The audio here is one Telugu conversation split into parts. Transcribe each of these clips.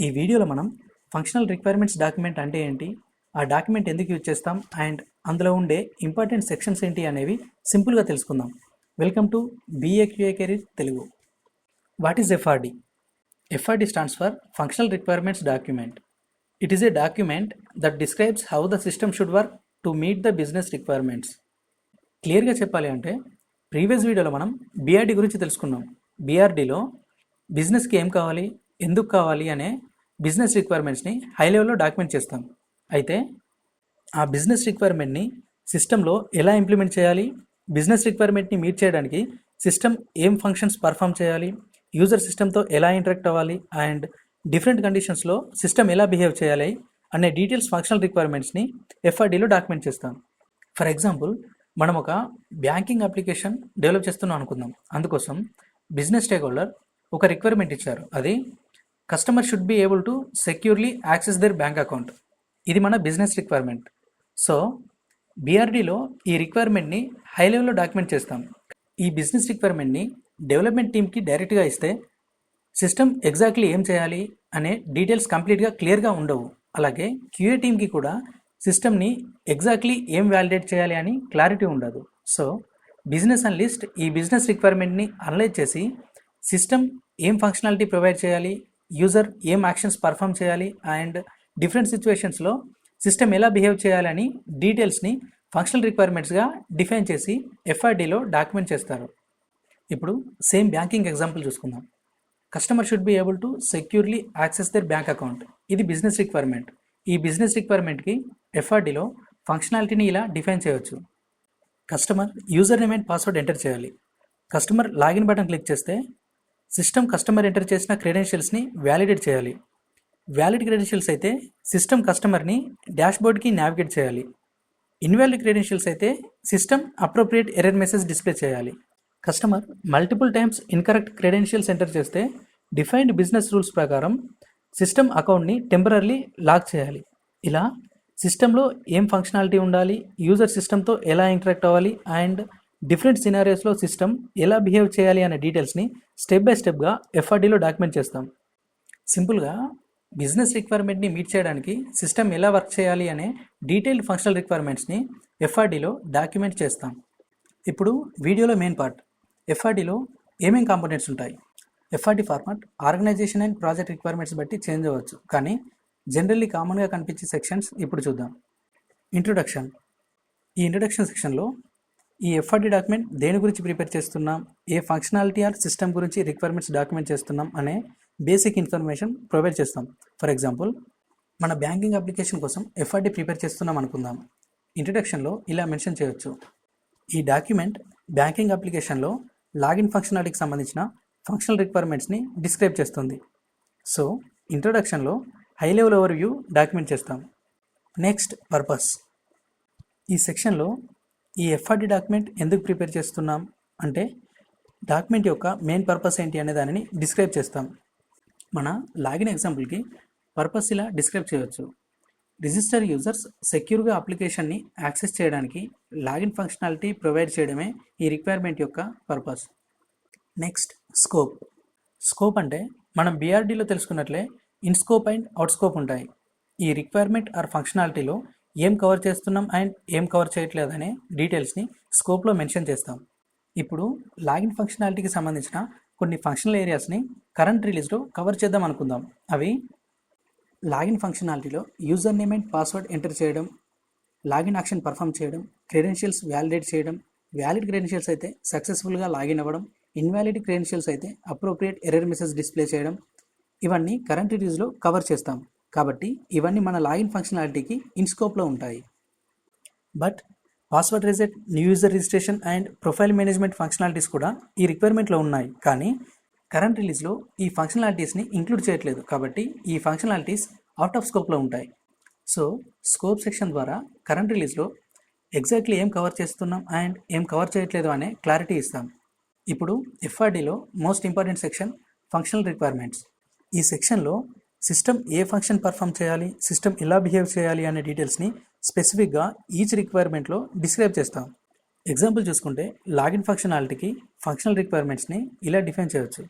ఈ వీడియోలో మనం ఫంక్షనల్ రిక్వైర్మెంట్స్ డాక్యుమెంట్ అంటే ఏంటి, ఆ డాక్యుమెంట్ ఎందుకు యూజ్ చేస్తాం అండ్ అందులో ఉండే ఇంపార్టెంట్ సెక్షన్స్ ఏంటి అనేవి సింపుల్గా తెలుసుకుందాం. Welcome to BAQA career Telugu. What is FRD? FRD stands for Functional Requirements Document. It is a document that describes how the system should work to meet the business requirements. క్లియర్గా చెప్పాలి అంటే ప్రీవియస్ వీడియోలో మనం BRD గురించి తెలుసుకున్నాం. BRDలో బిజినెస్కి ఏం కావాలి, ఎందుకు కావాలి అనే బిజినెస్ రిక్వైర్మెంట్స్ని హై లెవెల్లో డాక్యుమెంట్ చేస్తాం. అయితే ఆ బిజినెస్ రిక్వైర్మెంట్ని సిస్టంలో ఎలా ఇంప్లిమెంట్ చేయాలి, బిజినెస్ రిక్వైర్మెంట్ని మీట్ చేయడానికి సిస్టమ్ ఏం ఫంక్షన్స్ పర్ఫామ్ చేయాలి, యూజర్ సిస్టమ్తో ఎలా ఇంటరాక్ట్ అవ్వాలి అండ్ డిఫరెంట్ కండిషన్స్లో సిస్టమ్ ఎలా బిహేవ్ చేయాలి అనే డీటెయిల్స్ ఫంక్షనల్ రిక్వైర్మెంట్స్ని FRDలో డాక్యుమెంట్ చేస్తాం. ఫర్ ఎగ్జాంపుల్, మనం ఒక బ్యాంకింగ్ అప్లికేషన్ డెవలప్ చేస్తున్నాం అనుకుందాం. అందుకోసం బిజినెస్ స్టేక్ హోల్డర్ ఒక రిక్వైర్మెంట్ ఇచ్చారు. అది customer should be able to securely access their bank account. ఇది మన బిజినెస్ రిక్వైర్మెంట్. సో BRDలో ఈ రిక్వైర్మెంట్ని హై లెవెల్లో డాక్యుమెంట్ చేస్తాం. ఈ బిజినెస్ రిక్వైర్మెంట్ని డెవలప్మెంట్ టీమ్కి డైరెక్ట్గా ఇస్తే సిస్టమ్ ఎగ్జాక్ట్లీ ఏం చేయాలి అనే డీటెయిల్స్ కంప్లీట్గా క్లియర్గా ఉండవు. అలాగే QA టీమ్కి కూడా సిస్టమ్ని ఎగ్జాక్ట్లీ ఏం వ్యాలిడేట్ చేయాలి అని క్లారిటీ ఉండదు. సో బిజినెస్ అనలిస్ట్ ఈ బిజినెస్ రిక్వైర్మెంట్ని అనలైజ్ చేసి సిస్టమ్ ఏం ఫంక్షనాలిటీ ప్రొవైడ్ చేయాలి, యూజర్ ఏం యాక్షన్స్ పర్ఫామ్ చేయాలి అండ్ డిఫరెంట్ సిచ్యువేషన్స్లో సిస్టమ్ ఎలా బిహేవ్ చేయాలని డీటెయిల్స్ని ఫంక్షనల్ రిక్వైర్మెంట్స్గా డిఫైన్ చేసి FRDలో డాక్యుమెంట్ చేస్తారు. ఇప్పుడు సేమ్ బ్యాంకింగ్ ఎగ్జాంపుల్ చూసుకుందాం. Customer should be able to securely access their bank account. ఇది బిజినెస్ రిక్వైర్మెంట్. ఈ బిజినెస్ రిక్వైర్మెంట్కి FRDలో ఫంక్షనాలిటీని ఇలా డిఫైన్ చేయవచ్చు. Customer user name and password enter చేయాలి. కస్టమర్ లాగిన్ బటన్ క్లిక్ చేస్తే సిస్టమ్ కస్టమర్ ఎంటర్ చేసిన క్రెడెన్షియల్స్ని వ్యాలిడేట్ చేయాలి. వ్యాలిడ్ క్రెడెన్షియల్స్ అయితే సిస్టమ్ కస్టమర్ని డాష్బోర్డ్కి నావిగేట్ చేయాలి. ఇన్వాలిడ్ క్రెడెన్షియల్స్ అయితే system appropriate error message display చేయాలి. Customer multiple times incorrect credentials enter చేస్తే డిఫైన్డ్ బిజినెస్ రూల్స్ ప్రకారం సిస్టమ్ అకౌంట్ని టెంపరరీ లాక్ చేయాలి. ఇలా సిస్టంలో ఏం ఫంక్షనాలిటీ ఉండాలి, యూజర్ సిస్టమ్తో ఎలా ఇంటరాక్ట్ అవ్వాలి అండ్ డిఫరెంట్ సినారియోస్లో సిస్టమ్ ఎలా బిహేవ్ చేయాలి అనే డీటెయిల్స్ని స్టెప్ బై స్టెప్గా FRDలో డాక్యుమెంట్ చేస్తాం. సింపుల్గా బిజినెస్ రిక్వైర్మెంట్ని మీట్ చేయడానికి సిస్టమ్ ఎలా వర్క్ చేయాలి అనే డీటెయిల్డ్ ఫంక్షనల్ రిక్వైర్మెంట్స్ని FRDలో డాక్యుమెంట్ చేస్తాం. ఇప్పుడు వీడియోలో మెయిన్ పార్ట్. FRDలో ఏమేం కాంపోనెంట్స్ ఉంటాయి. FRD format organisation and project requirements బట్టి చేంజ్ అవ్వచ్చు, కానీ జనరల్లీ కామన్గా కనిపించే సెక్షన్స్ ఇప్పుడు చూద్దాం. ఇంట్రొడక్షన్. ఈ ఇంట్రొడక్షన్ సెక్షన్లో ఈ FRD డాక్యుమెంట్ దేని గురించి ప్రిపేర్ చేస్తున్నాం, ఏ ఫంక్షనాలిటీ ఆర్ సిస్టమ్ గురించి రిక్వైర్మెంట్స్ డాక్యుమెంట్ చేస్తున్నాం అనే బేసిక్ ఇన్ఫర్మేషన్ ప్రొవైడ్ చేస్తాం. ఫర్ ఎగ్జాంపుల్, మన బ్యాంకింగ్ అప్లికేషన్ కోసం FRD ప్రిపేర్ చేస్తున్నాం అనుకుందాం. ఇంట్రొడక్షన్లో ఇలా మెన్షన్ చేయొచ్చు. ఈ డాక్యుమెంట్ బ్యాంకింగ్ అప్లికేషన్లో లాగిన్ ఫంక్షనాలిటీకి సంబంధించిన ఫంక్షనల్ రిక్వైర్మెంట్స్ని డిస్క్రైబ్ చేస్తుంది. సో ఇంట్రొడక్షన్లో హై లెవెల్ ఓవర్వ్యూ డాక్యుమెంట్ చేస్తాం. Next, purpose. ఈ సెక్షన్లో ఈ FRD డాక్యుమెంట్ ఎందుకు ప్రిపేర్ చేస్తున్నాం అంటే డాక్యుమెంట్ యొక్క మెయిన్ పర్పస్ ఏంటి అనే దానిని డిస్క్రైబ్ చేస్తాం. మన లాగిన్ ఎగ్జాంపుల్కి పర్పస్ ఇలా డిస్క్రైబ్ చేయవచ్చు. రిజిస్టర్ యూజర్స్ సెక్యూర్గా అప్లికేషన్ని యాక్సెస్ చేయడానికి లాగిన్ ఫంక్షనాలిటీ ప్రొవైడ్ చేయడమే ఈ రిక్వైర్మెంట్ యొక్క పర్పస్. Next, scope. స్కోప్ అంటే మనం BRDలో తెలుసుకున్నట్లే in scope and out scope ఉంటాయి. ఈ రిక్వైర్మెంట్ ఆర్ ఫంక్షనాలిటీలో ఏం కవర్ చేస్తున్నాం అండ్ ఏం కవర్ చేయట్లేదు అనే డీటెయిల్స్ని స్కోప్లో మెన్షన్ చేస్తాం. ఇప్పుడు లాగిన్ ఫంక్షనాలిటీకి సంబంధించిన కొన్ని ఫంక్షనల్ ఏరియాస్ని కరెంట్ రిలీజ్లో కవర్ చేద్దాం అనుకుందాం. అవి లాగిన్ ఫంక్షనాలిటీలో user name and password enter చేయడం, లాగిన్ యాక్షన్ పర్ఫామ్ చేయడం, క్రెడెన్షియల్స్ వ్యాలిడేట్ చేయడం, వ్యాలిడ్ క్రెడెన్షియల్స్ అయితే సక్సెస్ఫుల్గా లాగిన్ అవ్వడం, ఇన్వాలిడ్ క్రెడెన్షియల్స్ అయితే అప్రోప్రియేట్ ఎర్రర్ మెసేజ్ డిస్ప్లే చేయడం, ఇవన్నీ కరెంట్ రిలీజ్లో కవర్ చేస్తాం. కాబట్టి ఇవన్నీ మన లాగిన్ ఫంక్షనాలిటీకి ఇన్ స్కోప్లో ఉంటాయి. But password reset, new user registration and profile management functionalities కూడా ఈ రిక్వైర్మెంట్లో ఉన్నాయి, కానీ కరెంట్ రిలీజ్లో ఈ ఫంక్షనాలిటీస్ని ఇంక్లూడ్ చేయట్లేదు. కాబట్టి ఈ ఫంక్షనాలిటీస్ అవుట్ ఆఫ్ స్కోప్లో ఉంటాయి. సో స్కోప్ సెక్షన్ ద్వారా కరెంట్ రిలీజ్లో ఎగ్జాక్ట్లీ ఏం కవర్ చేస్తున్నాం అండ్ ఏం కవర్ చేయట్లేదు అనే క్లారిటీ ఇస్తాం. ఇప్పుడు FRDలో most important section functional requirements. ఈ సెక్షన్లో సిస్టమ్ ఏ ఫంక్షన్ పర్ఫామ్ చేయాలి, సిస్టమ్ ఎలా బిహేవ్ చేయాలి అనే డీటెయిల్స్ని స్పెసిఫిక్గా ఈచ్ రిక్వైర్మెంట్లో డిస్క్రైబ్ చేస్తాం. ఎగ్జాంపుల్ చూసుకుంటే లాగిన్ ఫంక్షనాలిటీకి ఫంక్షనల్ రిక్వైర్మెంట్స్ని ఇలా డిఫైన్ చేయవచ్చు.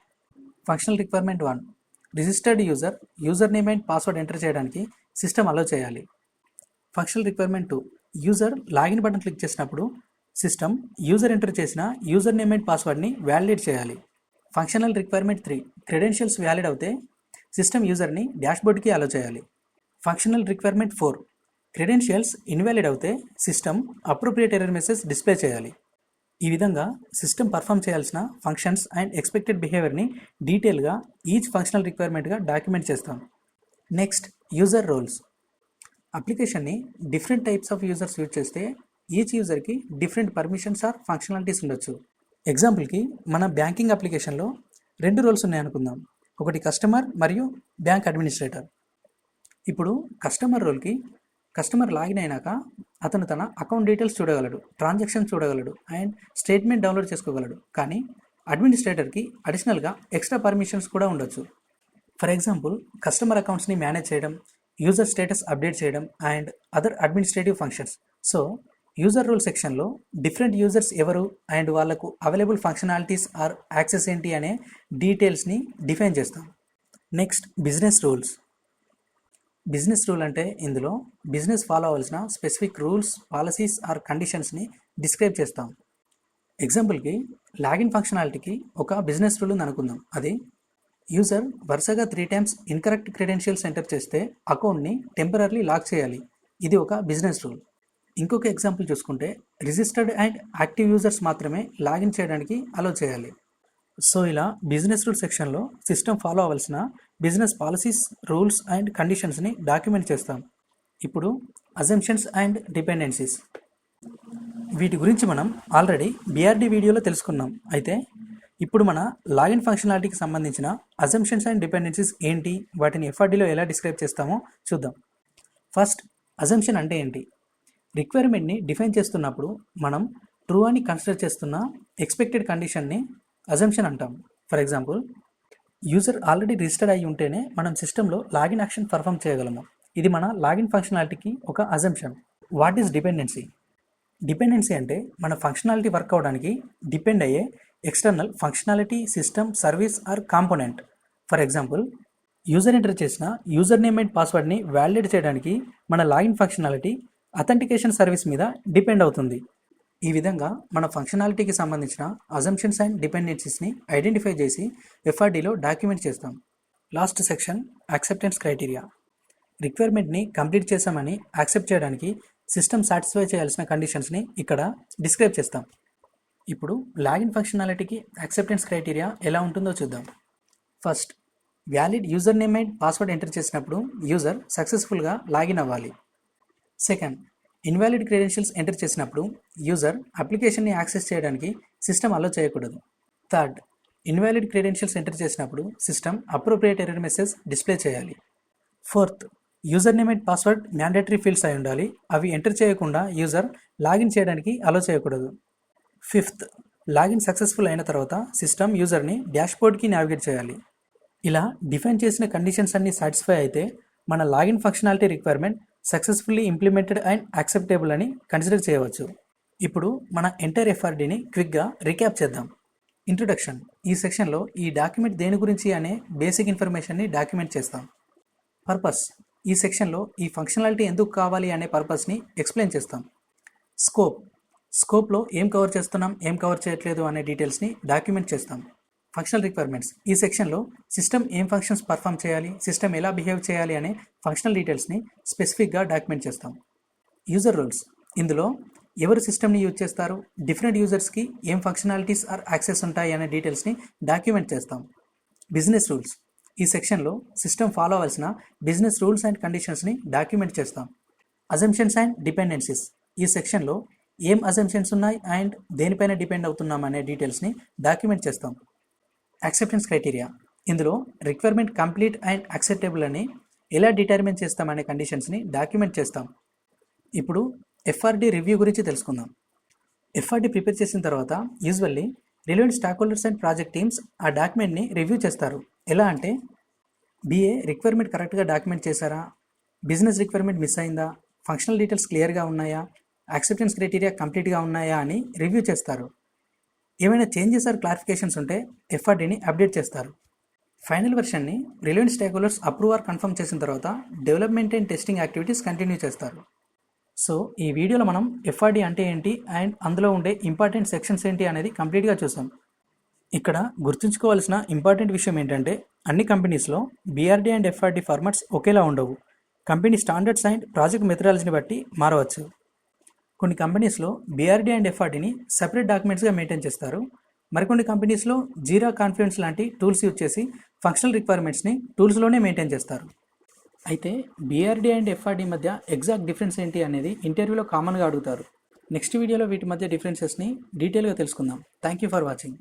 Functional requirement 1, registered user name and password enter చేయడానికి సిస్టమ్ అలో చేయాలి. Functional requirement 2, user login button click చేసినప్పుడు సిస్టమ్ యూజర్ ఎంటర్ చేసిన యూజర్ నేమ్ అండ్ పాస్వర్డ్ని వ్యాలిడేట్ చేయాలి. ఫంక్షనల్ రిక్వైర్మెంట్ 3, క్రెడెన్షియల్స్ వ్యాలిడ్ అవుతే సిస్టమ్ యూజర్ని డాష్బోర్డ్కి అలో చేయాలి. ఫంక్షనల్ రిక్వైర్మెంట్ 4, క్రెడెన్షియల్స్ ఇన్వాలిడ్ అవుతే system appropriate error message display చేయాలి. ఈ విధంగా సిస్టమ్ పర్ఫామ్ చేయాల్సిన ఫంక్షన్స్ అండ్ ఎక్స్పెక్టెడ్ బిహేవియర్ని డీటెయిల్గా ఈచ్ ఫంక్షనల్ రిక్వైర్మెంట్గా డాక్యుమెంట్ చేస్తాం. Next, user roles. అప్లికేషన్ని different types of users use చేస్తే ఈచ్ యూజర్కి డిఫరెంట్ పర్మిషన్స్ ఆర్ ఫంక్షనాలిటీస్ ఉండొచ్చు. ఎగ్జాంపుల్కి మన బ్యాంకింగ్ అప్లికేషన్లో 2 రోల్స్ ఉన్నాయనుకుందాం, ఒకటి కస్టమర్ మరియు బ్యాంక్ అడ్మినిస్ట్రేటర్. ఇప్పుడు కస్టమర్ రోల్కి కస్టమర్ లాగిన్ అయినాక అతను తన అకౌంట్ డీటెయిల్స్ చూడగలడు, ట్రాన్సాక్షన్ చూడగలడు అండ్ స్టేట్మెంట్ డౌన్లోడ్ చేసుకోగలడు. కానీ అడ్మినిస్ట్రేటర్కి అడిషనల్గా ఎక్స్ట్రా పర్మిషన్స్ కూడా ఉండొచ్చు. ఫర్ ఎగ్జాంపుల్, కస్టమర్ అకౌంట్స్ని మేనేజ్ చేయడం, యూజర్ స్టేటస్ అప్డేట్ చేయడం and other administrative functions. So user role సెక్షన్లో డిఫరెంట్ యూజర్స్ ఎవరు అండ్ వాళ్ళకు అవైలబుల్ ఫంక్షనాలిటీస్ ఆర్ యాక్సెస్ ఏంటి అనే డీటెయిల్స్ని డిఫైన్ చేస్తాం. Next, business rules. Business rule అంటే ఇందులో బిజినెస్ ఫాలో అవ్వాల్సిన స్పెసిఫిక్ రూల్స్, పాలసీస్ ఆర్ కండిషన్స్ని డిస్క్రైబ్ చేస్తాం. ఎగ్జాంపుల్కి, లాగిన్ ఫంక్షనాలిటీకి ఒక బిజినెస్ రూల్ ఉంది అనుకుందాం. అది యూజర్ వరుసగా 3 times ఇన్కరెక్ట్ క్రెడెన్షియల్స్ ఎంటర్ చేస్తే అకౌంట్ని టెంపరర్లీ లాక్ చేయాలి. ఇది ఒక బిజినెస్ రూల్. ఇంకొక ఎగ్జాంపుల్ చూసుకుంటే, రిజిస్టర్డ్ అండ్ యాక్టివ్ యూజర్స్ మాత్రమే లాగిన్ చేయడానికి అలో చేయాలి. సో ఇలా బిజినెస్ రూల్ సెక్షన్లో సిస్టమ్ ఫాలో అవ్వాల్సిన బిజినెస్ పాలసీస్, రూల్స్ అండ్ కండిషన్స్ని డాక్యుమెంట్ చేస్తాం. ఇప్పుడు అజంప్షన్స్ అండ్ డిపెండెన్సీస్. వీటి గురించి మనం ఆల్రెడీ BRD వీడియోలో తెలుసుకున్నాం. అయితే ఇప్పుడు మన లాగిన్ ఫంక్షనాలిటీకి సంబంధించిన అజంప్షన్స్ అండ్ డిపెండెన్సీస్ ఏంటి, వాటిని FRDలో ఎలా డిస్క్రైబ్ చేస్తామో చూద్దాం. ఫస్ట్, అజంప్షన్ అంటే ఏంటి? రిక్వైర్మెంట్ని డిఫైన్ చేస్తున్నప్పుడు మనం ట్రూ అని కన్సిడర్ చేస్తున్న ఎక్స్పెక్టెడ్ కండిషన్ని అజంప్షన్ అంటాం. For example, user already registered అయి ఉంటేనే మనం సిస్టంలో లాగిన్ యాక్షన్ పర్ఫామ్ చేయగలము. ఇది మన లాగిన్ ఫంక్షనాలిటీకి ఒక assumption. What is dependency? Dependency అంటే మన ఫంక్షనాలిటీ వర్క్ అవడానికి డిపెండ్ అయ్యే external functionality, system, service or component. For example, user enter చేసిన యూజర్ నేమ్ అండ్ పాస్వర్డ్ని వ్యాలిడేట్ చేయడానికి మన లాగిన్ ఫంక్షనాలిటీ అథెంటికేషన్ సర్వీస్ మీద డిపెండ్ అవుతుంది. ఈ విధంగా మన ఫంక్షనాలిటీకి సంబంధించిన అజంప్షన్స్ అండ్ డిపెండెన్సీస్ని ఐడెంటిఫై చేసి FRDలో డాక్యుమెంట్ చేస్తాం. Last section, acceptance criteria. రిక్వైర్మెంట్ని కంప్లీట్ చేశామని యాక్సెప్ట్ చేయడానికి సిస్టమ్ సాటిస్ఫై చేయాల్సిన కండిషన్స్ని ఇక్కడ డిస్క్రైబ్ చేస్తాం. ఇప్పుడు లాగిన్ ఫంక్షనాలిటీకి యాక్సెప్టెన్స్ క్రైటీరియా ఎలా ఉంటుందో చూద్దాం. First, valid user name and password enter చేసినప్పుడు యూజర్ సక్సెస్ఫుల్గా లాగిన్ అవ్వాలి. సెకండ్, ఇన్వాలిడ్ క్రెడెన్షియల్స్ ఎంటర్ చేసినప్పుడు యూజర్ అప్లికేషన్ని యాక్సెస్ చేయడానికి సిస్టమ్ అలో చేయకూడదు. థర్డ్, ఇన్వాలిడ్ క్రెడెన్షియల్స్ ఎంటర్ చేసినప్పుడు system appropriate error message display చేయాలి. Fourth, user name and password mandatory fields అయి ఉండాలి. అవి ఎంటర్ చేయకుండా యూజర్ లాగిన్ చేయడానికి అలో చేయకూడదు. ఫిఫ్త్, లాగిన్ సక్సెస్ఫుల్ అయిన తర్వాత సిస్టమ్ యూజర్ని డాష్బోర్డ్కి నావిగేట్ చేయాలి. ఇలా డిఫైన్ చేసిన కండిషన్స్ అన్ని సాటిస్ఫై అయితే మన login functionality requirement successfully implemented and acceptable అని కన్సిడర్ చేయవచ్చు. ఇప్పుడు మన ఎంటైర్ FRDని క్విక్గా రీక్యాప్ చేద్దాం. ఇంట్రొడక్షన్. ఈ సెక్షన్లో ఈ డాక్యుమెంట్ దేని గురించి అనే బేసిక్ ఇన్ఫర్మేషన్ని డాక్యుమెంట్ చేస్తాం. పర్పస్. ఈ సెక్షన్లో ఈ ఫంక్షనాలిటీ ఎందుకు కావాలి అనే పర్పస్ని ఎక్స్ప్లెయిన్ చేస్తాం. స్కోప్. స్కోప్లో ఏం కవర్ చేస్తున్నాం, ఏం కవర్ చేయట్లేదు అనే డీటెయిల్స్ని డాక్యుమెంట్ చేస్తాం. Functional requirements. ఈ సెక్షన్లో సిస్టమ్ ఏం ఫంక్షన్స్ పర్ఫామ్ చేయాలి, సిస్టమ్ ఎలా బిహేవ్ చేయాలి అనే ఫంక్షనల్ డీటెయిల్స్ని స్పెసిఫిక్గా డాక్యుమెంట్ చేస్తాం. User roles. ఇందులో ఎవరు సిస్టమ్ని యూజ్ చేస్తారు, డిఫరెంట్ యూజర్స్కి ఏం ఫంక్షనాలిటీస్ ఆర్ యాక్సెస్ ఉంటాయి అనే డీటెయిల్స్ని డాక్యుమెంట్ చేస్తాం. Business rules. ఈ సెక్షన్లో సిస్టమ్ ఫాలో అవ్వాల్సిన బిజినెస్ రూల్స్ అండ్ కండిషన్స్ని డాక్యుమెంట్ చేస్తాం. Assumptions and dependencies. ఈ సెక్షన్లో ఏం అజంప్షన్స్ ఉన్నాయి అండ్ దేనిపైన డిపెండ్ అవుతున్నాం అనే డీటెయిల్స్ని డాక్యుమెంట్ చేస్తాం. Acceptance criteria. ఇందులో రిక్వైర్మెంట్ కంప్లీట్ అండ్ యాక్సెప్టబుల్ అని ఎలా డిటర్మిన్ చేస్తామనే కండిషన్స్ని డాక్యుమెంట్ చేస్తాం. ఇప్పుడు FRD రివ్యూ గురించి తెలుసుకుందాం. FRD ప్రిపేర్ చేసిన తర్వాత usually relevant stock holders and project teams ఆ డాక్యుమెంట్ని రివ్యూ చేస్తారు. ఎలా అంటే, BA రిక్వైర్మెంట్ కరెక్ట్గా డాక్యుమెంట్ చేశారా, బిజినెస్ రిక్వైర్మెంట్ మిస్ అయిందా, ఫంక్షనల్ డీటెయిల్స్ క్లియర్గా ఉన్నాయా, యాక్సెప్టెన్స్ క్రైటీరియా కంప్లీట్గా ఉన్నాయా అని రివ్యూ చేస్తారు. ఏమైనా చేంజెస్ ఆర్ క్లారిఫికేషన్స్ ఉంటే FRDని అప్డేట్ చేస్తారు. ఫైనల్ వెర్షన్ని relevant stakeholders approve or confirm చేసిన తర్వాత development and testing activities continue చేస్తారు. సో ఈ వీడియోలో మనం ఎఫ్ఆర్డి అంటే ఏంటి అండ్ అందులో ఉండే ఇంపార్టెంట్ సెక్షన్స్ ఏంటి అనేది కంప్లీట్గా చూసాం. ఇక్కడ గుర్తుంచుకోవాల్సిన ఇంపార్టెంట్ విషయం ఏంటంటే అన్ని కంపెనీస్లో బీఆర్డీ అండ్ ఎఫ్ఆర్డి ఫార్మాట్స్ ఒకేలా ఉండవు. కంపెనీ స్టాండర్డ్స్ అండ్ ప్రాజెక్ట్ మెథడాలజీని బట్టి మారవచ్చు. కొన్ని కంపెనీస్లో బీఆర్డీ అండ్ ఎఫ్ఆర్డీని సెపరేట్ డాక్యుమెంట్స్గా మెయింటైన్ చేస్తారు. మరికొన్ని కంపెనీస్లో జీరా కాన్ఫిడెన్స్ లాంటి టూల్స్ యూజ్ చేసి ఫంక్షనల్ రిక్వైర్మెంట్స్ని టూల్స్లోనే మెయింటైన్ చేస్తారు. అయితే బీఆర్డీ అండ్ ఎఫ్ఆర్డీ మధ్య ఎగ్జాక్ట్ డిఫరెన్స్ ఏంటి అనేది ఇంటర్వ్యూలో కామన్గా అడుగుతారు. నెక్స్ట్ వీడియోలో వీటి మధ్య డిఫరెన్సెస్ని డీటెయిల్గా తెలుసుకుందాం. Thank you for watching.